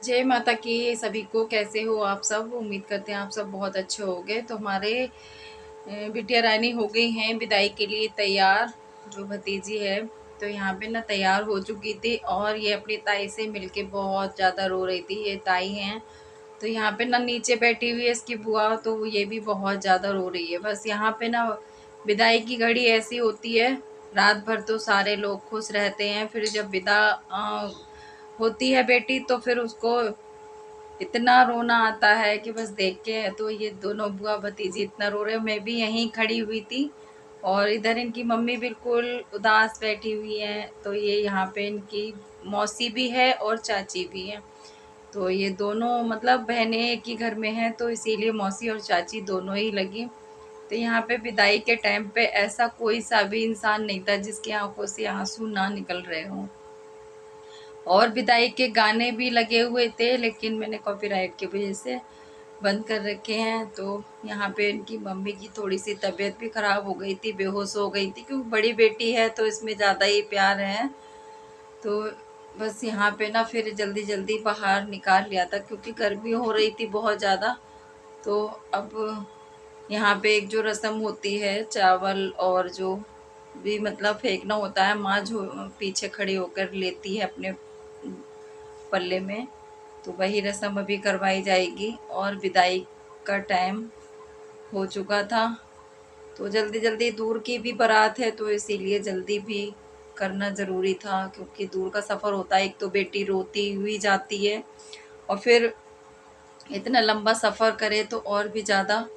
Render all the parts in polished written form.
जय माता की सभी को। कैसे हो आप सब? उम्मीद करते हैं आप सब बहुत अच्छे होंगे। तो हमारे बिटिया रानी हो गई हैं विदाई के लिए तैयार, जो भतीजी है। तो यहाँ पे ना तैयार हो चुकी थी और ये अपनी ताई से मिलके बहुत ज़्यादा रो रही थी। ये ताई हैं, तो यहाँ पे ना नीचे बैठी हुई है इसकी बुआ, तो ये भी बहुत ज़्यादा रो रही है। बस यहाँ पे ना विदाई की घड़ी ऐसी होती है, रात भर तो सारे लोग खुश रहते हैं, फिर जब विदा होती है बेटी तो फिर उसको इतना रोना आता है कि बस देख के तो ये दोनों बुआ भतीजी इतना रो रहे। मैं भी यहीं खड़ी हुई थी और इधर इनकी मम्मी बिल्कुल उदास बैठी हुई हैं। तो ये यहाँ पे इनकी मौसी भी है और चाची भी है। तो ये दोनों मतलब बहनें एक ही घर में हैं, तो इसीलिए मौसी और चाची दोनों ही लगी। तो यहाँ पे विदाई के टाइम पे ऐसा कोई सा भी इंसान नहीं था जिसकी आंखों से आंसू ना निकल रहे हों। और विदाई के गाने भी लगे हुए थे, लेकिन मैंने कॉपीराइट की वजह से बंद कर रखे हैं। तो यहाँ पे इनकी मम्मी की थोड़ी सी तबीयत भी ख़राब हो गई थी, बेहोश हो गई थी, क्योंकि बड़ी बेटी है तो इसमें ज़्यादा ही प्यार है। तो बस यहाँ पे ना फिर जल्दी जल्दी बाहर निकाल लिया था, क्योंकि गर्मी हो रही थी बहुत ज़्यादा। तो अब यहाँ पे एक जो रस्म होती है चावल और जो भी मतलब फेंकना होता है, माँ जो पीछे खड़ी होकर लेती है अपने पल्ले में, तो वही रस्म अभी करवाई जाएगी। और विदाई का टाइम हो चुका था, तो जल्दी जल्दी दूर की भी बारात है, तो इसीलिए जल्दी भी करना ज़रूरी था, क्योंकि दूर का सफ़र होता है। एक तो बेटी रोती हुई जाती है और फिर इतना लंबा सफ़र करे तो और भी ज़्यादा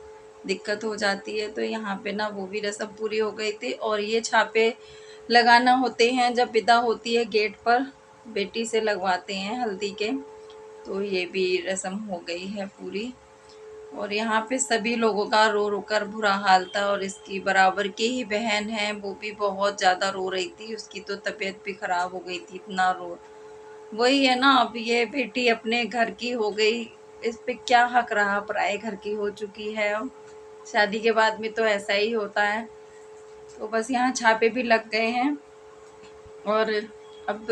दिक्कत हो जाती है। तो यहाँ पे ना वो भी रस्म पूरी हो गई थी। और ये छापे लगाना होते हैं जब विदा होती है गेट पर, बेटी से लगवाते हैं हल्दी के। तो ये भी रस्म हो गई है पूरी। और यहाँ पे सभी लोगों का रो रो कर बुरा हाल था। और इसकी बराबर की ही बहन है, वो भी बहुत ज़्यादा रो रही थी, उसकी तो तबीयत भी ख़राब हो गई थी, इतना रो। वही है ना, अब ये बेटी अपने घर की हो गई, इस पे क्या हक रहा, पराए घर की हो चुकी है। अब शादी के बाद में तो ऐसा ही होता है। तो बस यहाँ छापे भी लग गए हैं और अब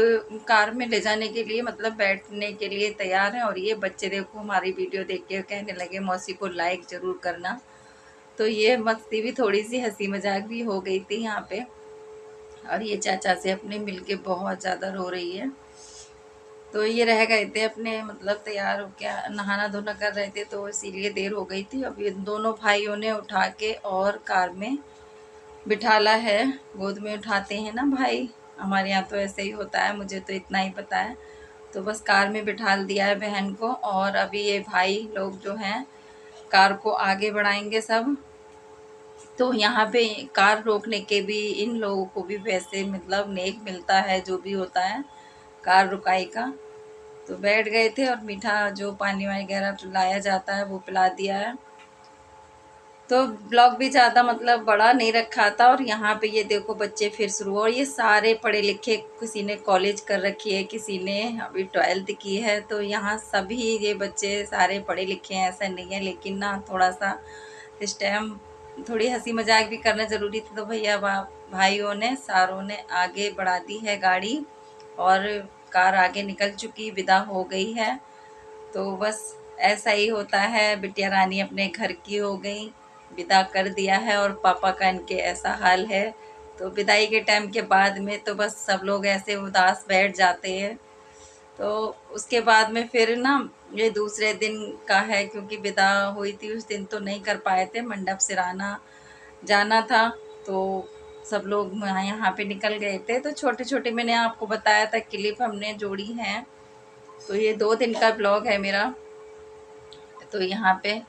कार में ले जाने के लिए मतलब बैठने के लिए तैयार हैं। और ये बच्चे देखो हमारी वीडियो देख के कहने लगे मौसी को लाइक ज़रूर करना। तो ये मस्ती भी, थोड़ी सी हंसी मजाक भी हो गई थी यहाँ पे। और ये चाचा से अपने मिलके बहुत ज़्यादा रो रही है। तो ये रह गए थे अपने मतलब तैयार होकर नहाना धोना कर रहे थे, तो इसीलिए देर हो गई थी। अब ये दोनों भाइयों ने उठा के और कार में बिठाला है। गोद में उठाते हैं ना भाई, हमारे यहाँ तो ऐसे ही होता है, मुझे तो इतना ही पता है। तो बस कार में बिठाल दिया है बहन को। और अभी ये भाई लोग जो हैं कार को आगे बढ़ाएंगे सब। तो यहाँ पे कार रोकने के भी इन लोगों को भी वैसे मतलब नेक मिलता है, जो भी होता है कार रुकाई का। तो बैठ गए थे और मीठा जो पानी वगैरह लाया जाता है वो पिला दिया है। तो ब्लॉग भी ज़्यादा मतलब बड़ा नहीं रखा था। और यहाँ पे ये देखो बच्चे फिर शुरू, और ये सारे पढ़े लिखे, किसी ने कॉलेज कर रखी है, किसी ने अभी 12th की है। तो यहाँ सभी ये बच्चे सारे पढ़े लिखे हैं, ऐसा नहीं है। लेकिन ना थोड़ा सा इस टाइम थोड़ी हंसी मजाक भी करना ज़रूरी था। तो भैया भाइयों ने सारों ने आगे बढ़ा दी है गाड़ी और कार आगे निकल चुकी, विदा हो गई है। तो बस ऐसा ही होता है, बिटिया रानी अपने घर की हो गई, विदा कर दिया है। और पापा का इनके ऐसा हाल है। तो विदाई के टाइम के बाद में तो बस सब लोग ऐसे उदास बैठ जाते हैं। तो उसके बाद में फिर ना ये दूसरे दिन का है, क्योंकि विदा हुई थी उस दिन तो नहीं कर पाए थे, मंडप सिराना जाना था। तो सब लोग यहाँ पे निकल गए थे। तो छोटे छोटे मैंने आपको बताया था क्लिप हमने जोड़ी हैं। तो ये 2 दिन का ब्लॉग है मेरा। तो यहाँ पे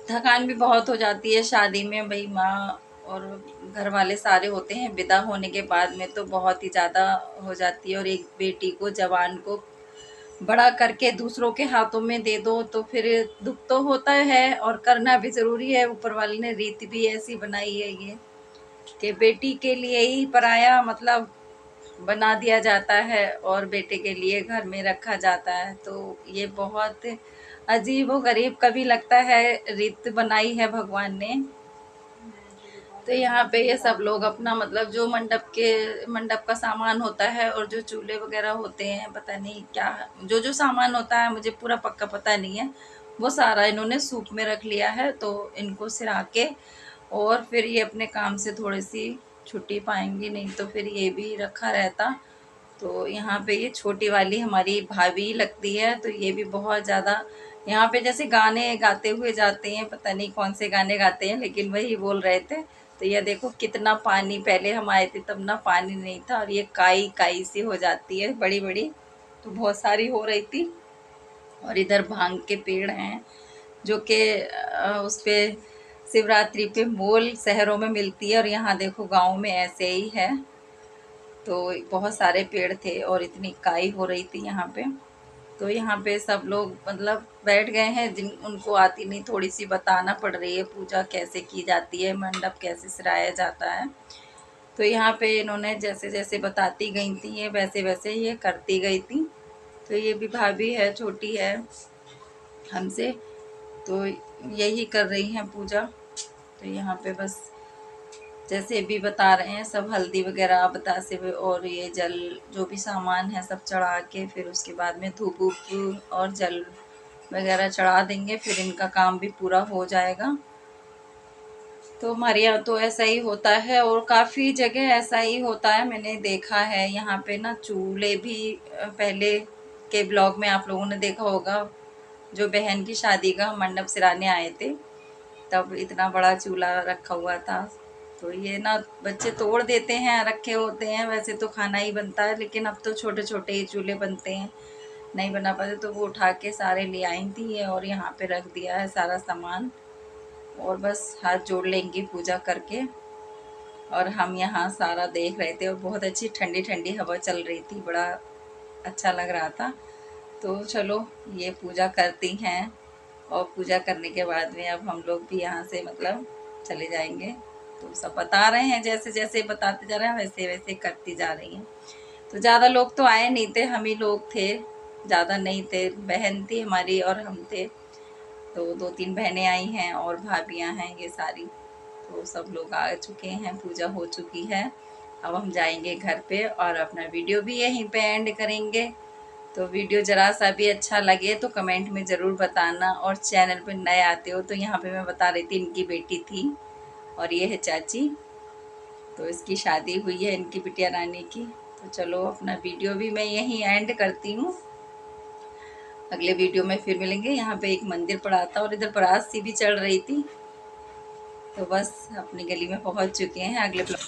थकान भी बहुत हो जाती है शादी में, भाई माँ और घर वाले सारे होते हैं। विदा होने के बाद में तो बहुत ही ज़्यादा हो जाती है। और एक बेटी को, जवान को बड़ा करके दूसरों के हाथों में दे दो तो फिर दुख तो होता है और करना भी ज़रूरी है। ऊपर वाले ने रीत भी ऐसी बनाई है ये, कि बेटी के लिए ही पराया मतलब बना दिया जाता है और बेटे के लिए घर में रखा जाता है। तो ये बहुत अजीब व गरीब कभी लगता है रीत बनाई है भगवान ने। तो यहाँ पे ये सब लोग अपना मतलब जो मंडप का सामान होता है और जो चूल्हे वगैरह होते हैं, पता नहीं क्या जो जो सामान होता है मुझे पूरा पक्का पता नहीं है, वो सारा इन्होंने सूप में रख लिया है। तो इनको सिरा के और फिर ये अपने काम से थोड़ी सी छुट्टी पाएंगी, नहीं तो फिर ये भी रखा रहता। तो यहाँ पे ये छोटी वाली हमारी भाभी लगती है, तो ये भी बहुत ज़्यादा यहाँ पे जैसे गाने गाते हुए जाते हैं, पता नहीं कौन से गाने गाते हैं, लेकिन वही बोल रहे थे। तो ये देखो कितना पानी, पहले हम आए थे तब ना पानी नहीं था, और ये काई काई सी हो जाती है बड़ी बड़ी, तो बहुत सारी हो रही थी। और इधर भांग के पेड़ हैं जो कि उस पे शिवरात्रि पे मोल शहरों में मिलती है, और यहाँ देखो गांव में ऐसे ही है। तो बहुत सारे पेड़ थे और इतनी काई हो रही थी यहाँ पे। तो यहाँ पे सब लोग मतलब बैठ गए हैं, जिन उनको आती नहीं थोड़ी सी बताना पड़ रही है पूजा कैसे की जाती है, मंडप कैसे सराया जाता है। तो यहाँ पे इन्होंने जैसे जैसे बताती गई थी ये वैसे वैसे ये करती गई थी। तो ये भी भाभी है, छोटी है हमसे, तो यही कर रही हैं पूजा। तो यहाँ पे बस जैसे भी बता रहे हैं सब हल्दी वगैरह बतासे हुए और ये जल जो भी सामान है सब चढ़ा के फिर उसके बाद में धूप वूप और जल वगैरह चढ़ा देंगे, फिर इनका काम भी पूरा हो जाएगा। तो हमारे यहाँ तो ऐसा ही होता है और काफ़ी जगह ऐसा ही होता है, मैंने देखा है। यहाँ पे ना चूल्हे भी पहले के ब्लॉग में आप लोगों ने देखा होगा, जो बहन की शादी का मंडप सिराने आए थे तब इतना बड़ा चूल्हा रखा हुआ था। तो ये ना बच्चे तोड़ देते हैं, रखे होते हैं, वैसे तो खाना ही बनता है, लेकिन अब तो छोटे छोटे ही चूल्हे बनते हैं, नहीं बना पाते। तो वो उठा के सारे ले आई थी और यहाँ पे रख दिया है सारा सामान, और बस हाथ जोड़ लेंगे पूजा करके। और हम यहाँ सारा देख रहे थे और बहुत अच्छी ठंडी ठंडी हवा चल रही थी, बड़ा अच्छा लग रहा था। तो चलो ये पूजा करती हैं, और पूजा करने के बाद में अब हम लोग भी यहाँ से मतलब चले जाएंगे। तो सब बता रहे हैं, जैसे जैसे बताते जा रहे हैं वैसे वैसे करती जा रही हैं। तो ज़्यादा लोग तो आए नहीं थे, हम ही लोग थे, ज़्यादा नहीं थे। बहन थी हमारी और हम थे, तो 2-3 बहनें आई हैं और भाभियाँ हैं ये सारी। तो सब लोग आ चुके हैं, पूजा हो चुकी है। अब हम जाएंगे घर पे और अपना वीडियो भी यहीं पे एंड करेंगे। तो वीडियो ज़रा सा भी अच्छा लगे तो कमेंट में ज़रूर बताना, और चैनल पे नए आते हो तो यहाँ पे मैं बता रही थी इनकी बेटी थी, और ये है चाची। तो इसकी शादी हुई है इनकी बिटिया रानी की। तो चलो अपना वीडियो भी मैं यहीं एंड करती हूँ, अगले वीडियो में फिर मिलेंगे। यहाँ पे एक मंदिर पड़ा था और इधर बारात सी भी चढ़ रही थी। तो बस अपनी गली में पहुँच चुके हैं, अगले ब्लॉग